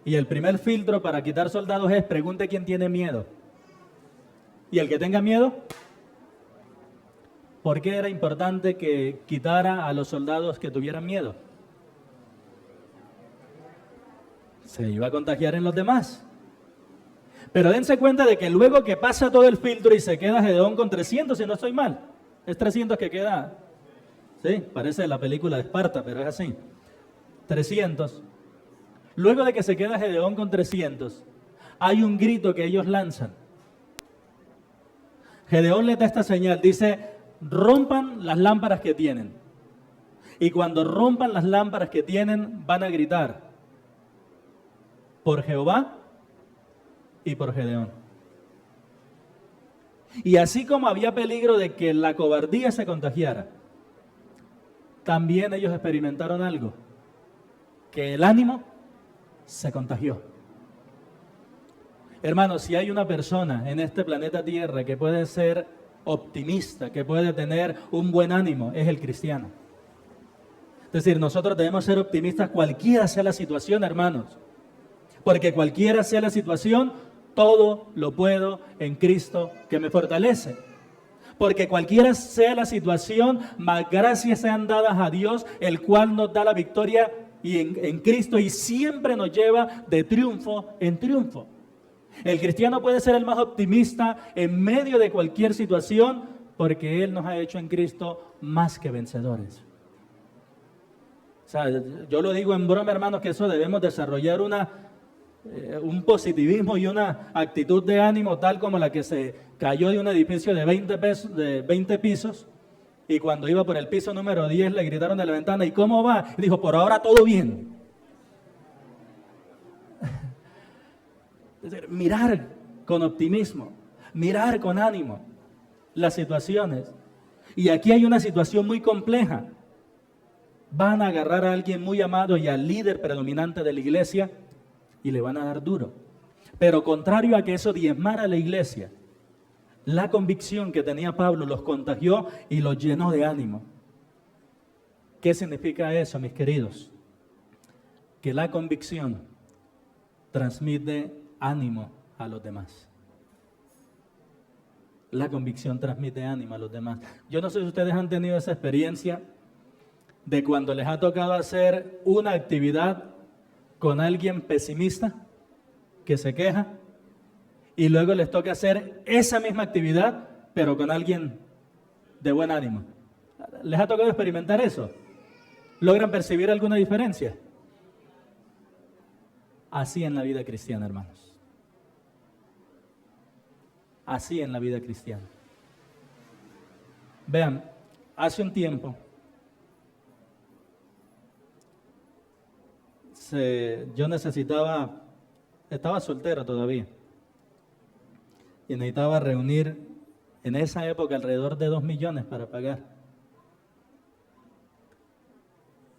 Y el primer filtro para quitar soldados es, pregunte quién tiene miedo. Y el que tenga miedo, ¿por qué era importante que quitara a los soldados que tuvieran miedo? Se iba a contagiar en los demás. Pero dense cuenta de que luego que pasa todo el filtro y se queda Gedeón con 300, si no estoy mal, es 300 que queda, sí, parece la película de Esparta, pero es así, 300. Luego de que se queda Gedeón con 300, hay un grito que ellos lanzan. Gedeón les da esta señal, dice, rompan las lámparas que tienen. Y cuando rompan las lámparas que tienen, van a gritar, por Jehová y por Gedeón. Y así como había peligro de que la cobardía se contagiara, también ellos experimentaron algo, que el ánimo se contagió. Hermanos, si hay una persona en este planeta Tierra que puede ser optimista, que puede tener un buen ánimo, es el cristiano. Es decir, nosotros debemos ser optimistas cualquiera sea la situación, hermanos. Porque cualquiera sea la situación, todo lo puedo en Cristo que me fortalece. Porque cualquiera sea la situación, más gracias sean dadas a Dios, el cual nos da la victoria y en Cristo y siempre nos lleva de triunfo en triunfo. El cristiano puede ser el más optimista en medio de cualquier situación porque Él nos ha hecho en Cristo más que vencedores. O sea, yo lo digo en broma, hermanos, que eso debemos desarrollar un positivismo y una actitud de ánimo tal como la que se cayó de un edificio de 20 pisos y cuando iba por el piso número 10 le gritaron de la ventana, ¿y cómo va? Y dijo, por ahora todo bien. Es decir, mirar con optimismo, mirar con ánimo las situaciones. Y aquí hay una situación muy compleja. Van a agarrar a alguien muy amado y al líder predominante de la iglesia y le van a dar duro. Pero contrario a que eso diezmara a la iglesia, la convicción que tenía Pablo los contagió y los llenó de ánimo. ¿Qué significa eso, mis queridos? Que la convicción transmite ánimo a los demás. La convicción transmite ánimo a los demás. Yo no sé si ustedes han tenido esa experiencia de cuando les ha tocado hacer una actividad con alguien pesimista que se queja y luego les toca hacer esa misma actividad pero con alguien de buen ánimo. ¿Les ha tocado experimentar eso? ¿Logran percibir alguna diferencia? Así en la vida cristiana, hermanos. Así en la vida cristiana. Vean, hace un tiempo yo estaba soltero todavía y necesitaba reunir en esa época alrededor de 2 millones para pagar.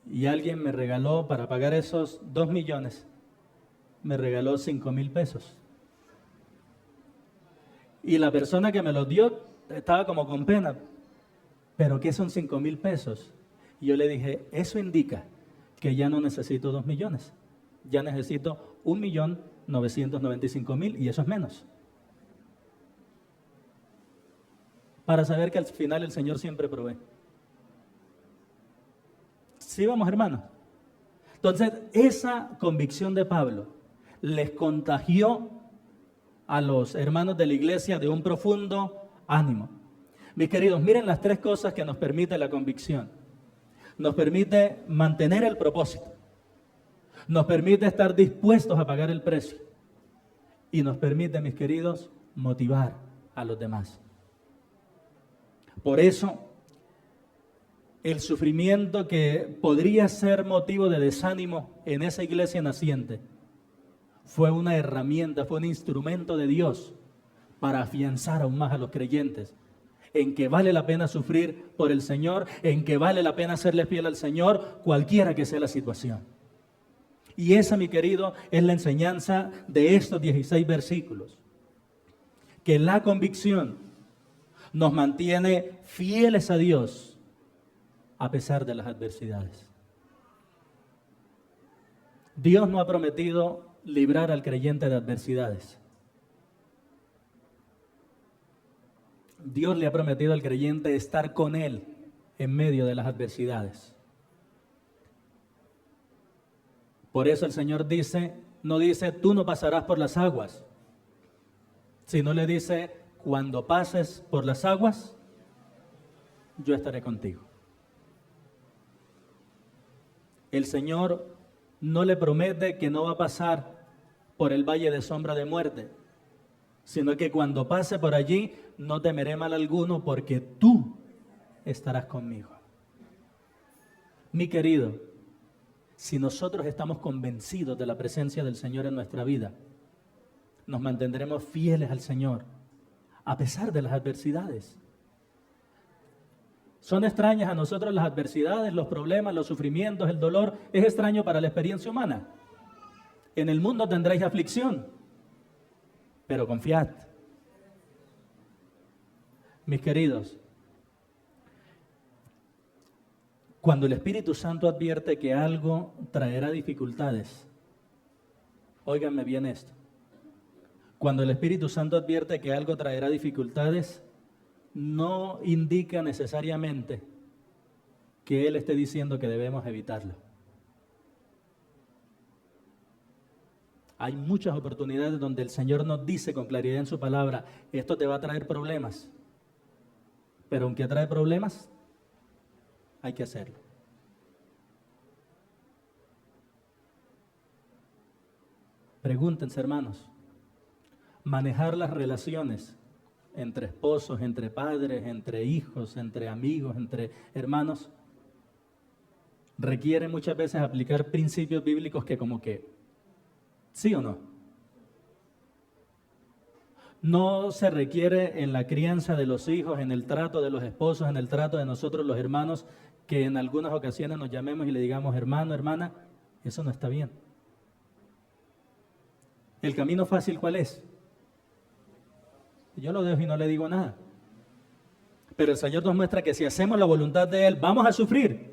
Y alguien me regaló, para pagar esos 2 millones, me regaló 5,000 pesos. Y la persona que me los dio estaba como con pena. ¿Pero qué son 5,000 pesos? Y yo le dije, eso indica que ya no necesito 2 millones. Ya necesito 1,995,000 y eso es menos. Para saber que al final el Señor siempre provee. ¿Sí vamos, hermanos? Entonces, esa convicción de Pablo les contagió a los hermanos de la iglesia de un profundo ánimo. Mis queridos, miren las 3 cosas que nos permite la convicción. Nos permite mantener el propósito. Nos permite estar dispuestos a pagar el precio. Y nos permite, mis queridos, motivar a los demás. Por eso, el sufrimiento que podría ser motivo de desánimo en esa iglesia naciente fue una herramienta, fue un instrumento de Dios para afianzar aún más a los creyentes en que vale la pena sufrir por el Señor, en que vale la pena serle fiel al Señor, cualquiera que sea la situación. Y esa, mi querido, es la enseñanza de estos 16 versículos. Que la convicción nos mantiene fieles a Dios a pesar de las adversidades. Dios no ha prometido librar al creyente de adversidades. Dios le ha prometido al creyente estar con Él en medio de las adversidades. Por eso el Señor no dice, tú no pasarás por las aguas, sino le dice, cuando pases por las aguas, yo estaré contigo. El Señor no le promete que no va a pasar por el valle de sombra de muerte, sino que cuando pase por allí no temeré mal alguno porque tú estarás conmigo. Mi querido, si nosotros estamos convencidos de la presencia del Señor en nuestra vida, nos mantendremos fieles al Señor a pesar de las adversidades. ¿Son extrañas a nosotros las adversidades, los problemas, los sufrimientos, el dolor? ¿Es extraño para la experiencia humana? En el mundo tendréis aflicción, pero confiad. Mis queridos, cuando el Espíritu Santo advierte que algo traerá dificultades, óiganme bien esto, cuando el Espíritu Santo advierte que algo traerá dificultades, no indica necesariamente que Él esté diciendo que debemos evitarlo. Hay muchas oportunidades donde el Señor nos dice con claridad en su palabra, esto te va a traer problemas, pero aunque trae problemas, hay que hacerlo. Pregúntense, hermanos, manejar las relaciones entre esposos, entre padres, entre hijos, entre amigos, entre hermanos, requiere muchas veces aplicar principios bíblicos que como que, ¿sí o no? No se requiere en la crianza de los hijos, en el trato de los esposos, en el trato de nosotros los hermanos, que en algunas ocasiones nos llamemos y le digamos hermano, hermana, eso no está bien. ¿El camino fácil cuál es? Yo lo dejo y no le digo nada. Pero el Señor nos muestra que si hacemos la voluntad de Él, vamos a sufrir,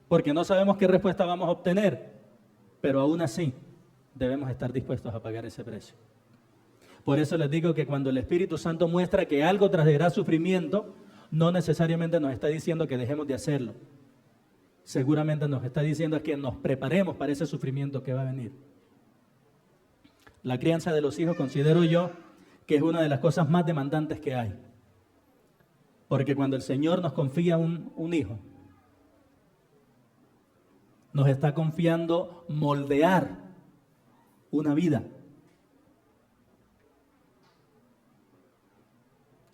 porque no sabemos qué respuesta vamos a obtener. Pero aún así, debemos estar dispuestos a pagar ese precio. Por eso les digo que cuando el Espíritu Santo muestra que algo traerá sufrimiento, no necesariamente nos está diciendo que dejemos de hacerlo. Seguramente nos está diciendo que nos preparemos para ese sufrimiento que va a venir. La crianza de los hijos considero yo que es una de las cosas más demandantes que hay. Porque cuando el Señor nos confía un hijo, nos está confiando moldear una vida.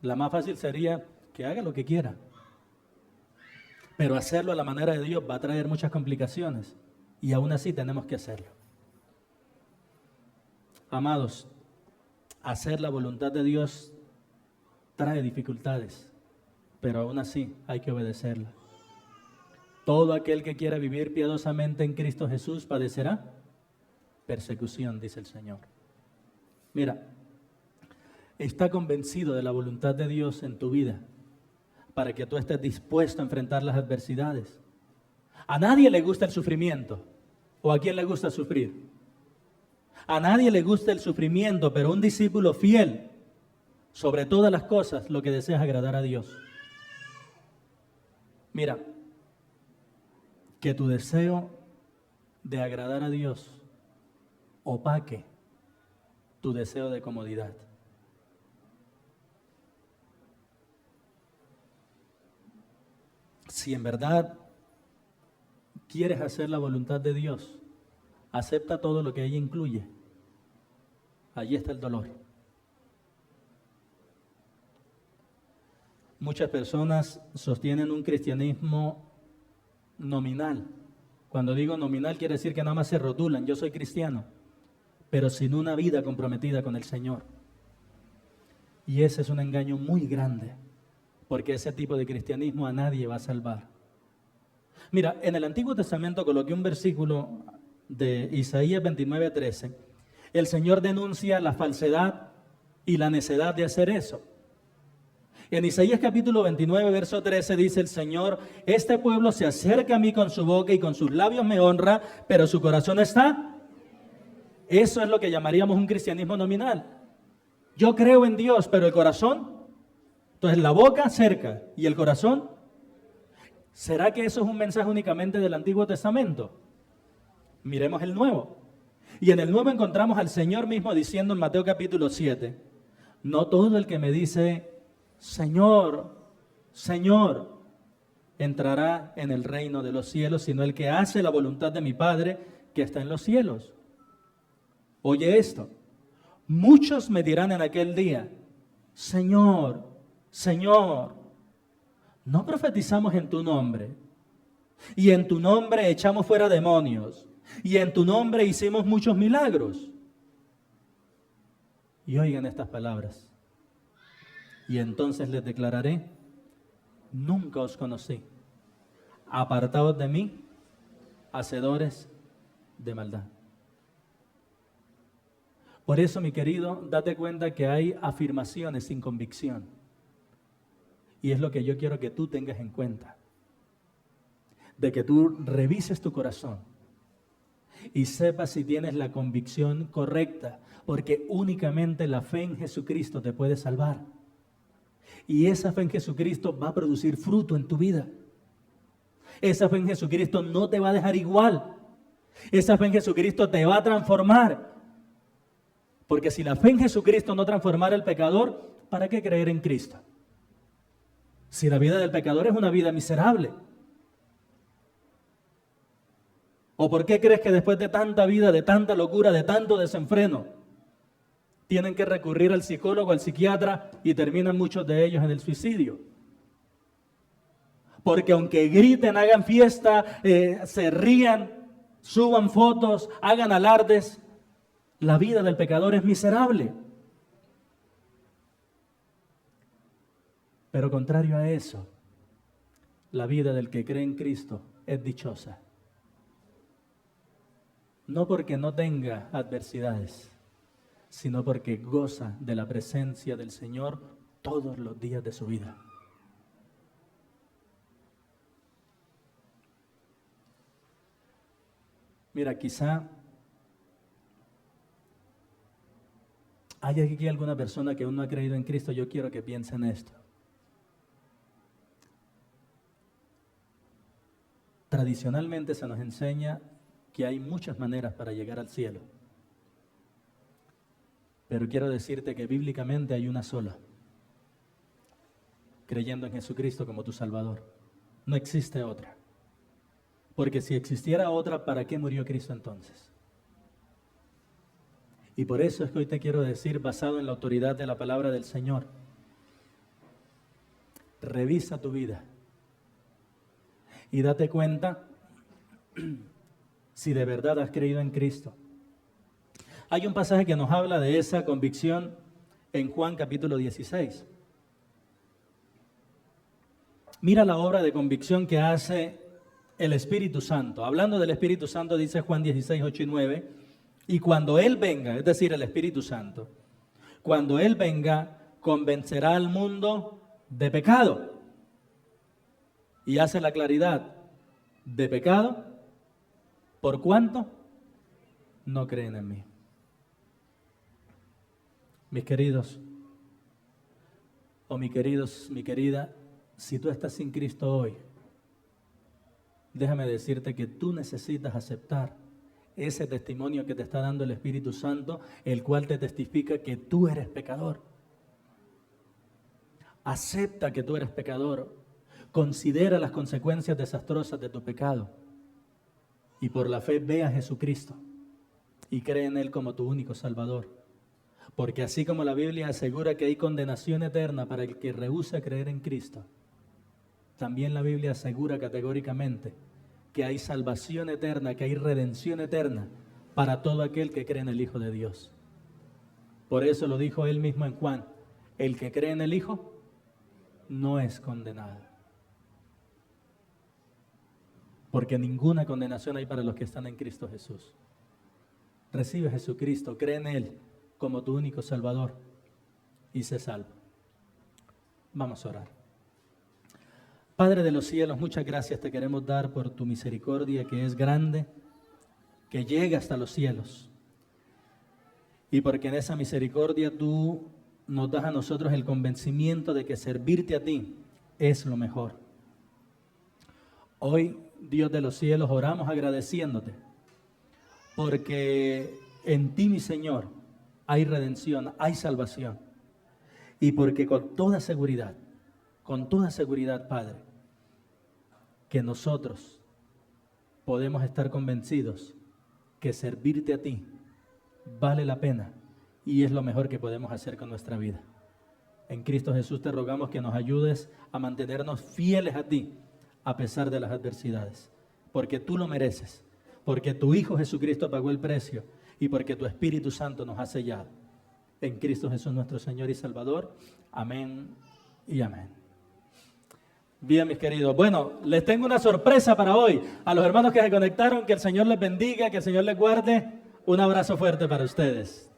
La más fácil sería que haga lo que quiera. Pero hacerlo a la manera de Dios va a traer muchas complicaciones. Y aún así tenemos que hacerlo. Amados, hacer la voluntad de Dios trae dificultades, pero aún así hay que obedecerla. Todo aquel que quiera vivir piadosamente en Cristo Jesús padecerá persecución, dice el Señor. Mira, está convencido de la voluntad de Dios en tu vida para que tú estés dispuesto a enfrentar las adversidades. A nadie le gusta el sufrimiento, ¿o a quién le gusta sufrir? A nadie le gusta el sufrimiento, pero un discípulo fiel, sobre todas las cosas, lo que desea es agradar a Dios. Mira, que tu deseo de agradar a Dios opaque tu deseo de comodidad. Si en verdad quieres hacer la voluntad de Dios, acepta todo lo que ella incluye. Allí está el dolor. Muchas personas sostienen un cristianismo nominal. Cuando digo nominal quiere decir que nada más se rotulan, yo soy cristiano, pero sin una vida comprometida con el Señor. Y ese es un engaño muy grande, porque ese tipo de cristianismo a nadie va a salvar. Mira, en el Antiguo Testamento coloqué un versículo de Isaías 29:13. El Señor denuncia la falsedad y la necedad de hacer eso. En Isaías capítulo 29, verso 13 dice el Señor, este pueblo se acerca a mí con su boca y con sus labios me honra, pero su corazón está. Eso es lo que llamaríamos un cristianismo nominal. Yo creo en Dios, pero el corazón Entonces la boca cerca y el corazón. ¿Será que eso es un mensaje únicamente del Antiguo Testamento? Miremos el Nuevo. Y en el Nuevo encontramos al Señor mismo diciendo en Mateo capítulo 7, no todo el que me dice, Señor, Señor, entrará en el reino de los cielos, sino el que hace la voluntad de mi Padre que está en los cielos. Oye esto, muchos me dirán en aquel día, Señor, Señor, ¿no profetizamos en tu nombre? Y en tu nombre echamos fuera demonios, y en tu nombre hicimos muchos milagros. Y oigan estas palabras. Y entonces les declararé, nunca os conocí. Apartaos de mí, hacedores de maldad. Por eso, mi querido, date cuenta que hay afirmaciones sin convicción. Y es lo que yo quiero que tú tengas en cuenta. De que tú revises tu corazón y sepas si tienes la convicción correcta, porque únicamente la fe en Jesucristo te puede salvar. Y esa fe en Jesucristo va a producir fruto en tu vida. Esa fe en Jesucristo no te va a dejar igual. Esa fe en Jesucristo te va a transformar. Porque si la fe en Jesucristo no transformara al pecador, ¿para qué creer en Cristo? Si la vida del pecador es una vida miserable. ¿O por qué crees que después de tanta vida, de tanta locura, de tanto desenfreno, tienen que recurrir al psicólogo, al psiquiatra y terminan muchos de ellos en el suicidio? Porque aunque griten, hagan fiesta, se rían, suban fotos, hagan alardes, la vida del pecador es miserable. Pero contrario a eso, la vida del que cree en Cristo es dichosa. No porque no tenga adversidades, sino porque goza de la presencia del Señor todos los días de su vida. Mira, quizá hay aquí alguna persona que aún no ha creído en Cristo. Yo quiero que piense en esto. Tradicionalmente se nos enseña que hay muchas maneras para llegar al cielo. Pero quiero decirte que bíblicamente hay una sola. Creyendo en Jesucristo como tu Salvador. No existe otra. Porque si existiera otra, ¿para qué murió Cristo entonces? Y por eso es que hoy te quiero decir, basado en la autoridad de la palabra del Señor, revisa tu vida y date cuenta si de verdad has creído en Cristo. Hay un pasaje que nos habla de esa convicción en Juan capítulo 16. Mira la obra de convicción que hace el Espíritu Santo. Hablando del Espíritu Santo, dice Juan 16, 8 y 9, y cuando Él venga, es decir, el Espíritu Santo, cuando Él venga, convencerá al mundo de pecado. Y hace la claridad de pecado, ¿por cuánto? No creen en mí. Mis queridos, o mi querida, si tú estás sin Cristo hoy, déjame decirte que tú necesitas aceptar ese testimonio que te está dando el Espíritu Santo, el cual te testifica que tú eres pecador. Acepta que tú eres pecador. Considera las consecuencias desastrosas de tu pecado. Y por la fe ve a Jesucristo y cree en Él como tu único Salvador. Porque así como la Biblia asegura que hay condenación eterna para el que rehúsa creer en Cristo, también la Biblia asegura categóricamente que hay salvación eterna, que hay redención eterna para todo aquel que cree en el Hijo de Dios. Por eso lo dijo Él mismo en Juan, el que cree en el Hijo no es condenado. Porque ninguna condenación hay para los que están en Cristo Jesús. Recibe a Jesucristo, cree en Él como tu único Salvador y sé salvo. Vamos a orar. Padre de los cielos, muchas gracias te queremos dar por tu misericordia que es grande, que llega hasta los cielos. Y porque en esa misericordia tú nos das a nosotros el convencimiento de que servirte a ti es lo mejor. Hoy, Dios de los cielos, oramos agradeciéndote, porque en ti, mi Señor, hay redención, hay salvación. Y porque con toda seguridad, Padre, que nosotros podemos estar convencidos que servirte a ti vale la pena y es lo mejor que podemos hacer con nuestra vida. En Cristo Jesús te rogamos que nos ayudes a mantenernos fieles a ti a pesar de las adversidades, porque tú lo mereces, porque tu Hijo Jesucristo pagó el precio y porque tu Espíritu Santo nos ha sellado. En Cristo Jesús nuestro Señor y Salvador. Amén y amén. Bien, mis queridos. Bueno, les tengo una sorpresa para hoy. A los hermanos que se conectaron, que el Señor les bendiga, que el Señor les guarde. Un abrazo fuerte para ustedes.